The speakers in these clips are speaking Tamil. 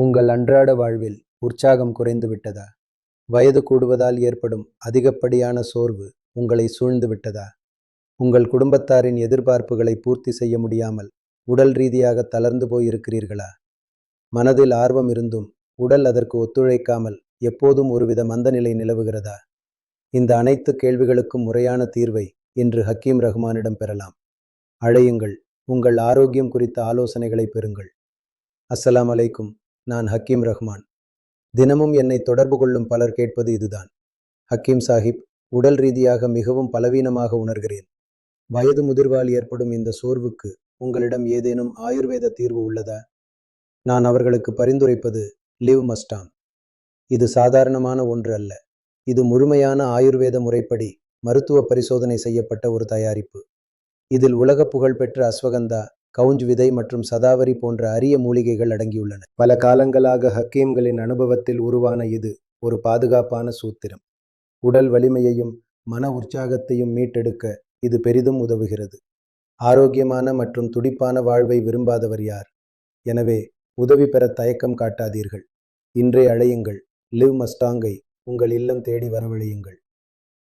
உங்கள் அன்றாட வாழ்வில் உற்சாகம் குறைந்து விட்டதா? வயது கூடுவதால் ஏற்படும் அதிகப்படியான சோர்வு உங்களை சூழ்ந்து விட்டதா? உங்கள் குடும்பத்தாரின் எதிர்பார்ப்புகளை பூர்த்தி செய்ய முடியாமல் உடல் ரீதியாக தளர்ந்து போய் இருக்கிறீர்களா? மனதில் ஆர்வம் இருந்தும் உடல் அதற்கு ஒத்துழைக்காமல் எப்போதும் ஒருவித மந்தநிலை நிலவுகிறதா? இந்த அனைத்து கேள்விகளுக்கும் முறையான தீர்வை இன்று ஹக்கீம் ரஹ்மானிடம் பெறலாம். அழையுங்கள், உங்கள் ஆரோக்கியம் குறித்த ஆலோசனைகளை பெறுங்கள். அஸ்ஸலாமு அலைக்கும். நான் ஹக்கீம் ரஹ்மான். தினமும் என்னை தொடர்பு கொள்ளும் பலர் கேட்பது இதுதான். ஹக்கீம் சாஹிப், உடல் ரீதியாக மிகவும் பலவீனமாக உணர்கிறேன். வயது முதிர்வால் ஏற்படும் இந்த சோர்வுக்கு உங்களிடம் ஏதேனும் ஆயுர்வேத தீர்வு உள்ளதா? நான் அவர்களுக்கு பரிந்துரைப்பது லிவ் மஸ்டாங். இது சாதாரணமான ஒன்று அல்ல. இது முழுமையான ஆயுர்வேத முறைப்படி மருத்துவ பரிசோதனை செய்யப்பட்ட ஒரு தயாரிப்பு. இதில் உலக புகழ்பெற்ற அஸ்வகந்தா, கவுஞ்ச் விதை மற்றும் சதாவரி போன்ற அரிய மூலிகைகள் அடங்கியுள்ளன. பல காலங்களாக ஹக்கீம்களின் அனுபவத்தில் உருவான இது ஒரு பாதுகாப்பான சூத்திரம். உடல் வலிமையையும் மன உற்சாகத்தையும் மீட்டெடுக்க இது பெரிதும் உதவுகிறது. ஆரோக்கியமான மற்றும் துடிப்பான வாழ்வை விரும்பாதவர் யார்? எனவே உதவி பெற தயக்கம் காட்டாதீர்கள். இன்றே அழையுங்கள். லிவ் மஸ்டாங்கை உங்கள் இல்லம் தேடி வரவழையுங்கள்.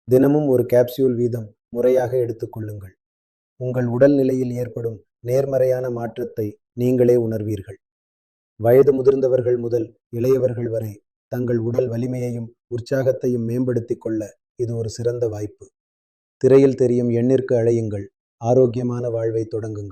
தினமும் ஒரு கேப்சியூல் வீதம் முறையாக எடுத்துக்கொள்ளுங்கள். உங்கள் உடல் நிலையில் ஏற்படும் நேர்மறையான மாற்றத்தை நீங்களே உணர்வீர்கள். வயது முதிர்ந்தவர்கள் முதல் இளையவர்கள் வரை தங்கள் உடல் வலிமையையும் உற்சாகத்தையும் மேம்படுத்திக் கொள்ள இது ஒரு சிறந்த வாய்ப்பு. திரையில் தெரியும் எண்ணிற்கு அழையுங்கள். ஆரோக்கியமான வாழ்வை தொடங்குங்கள்.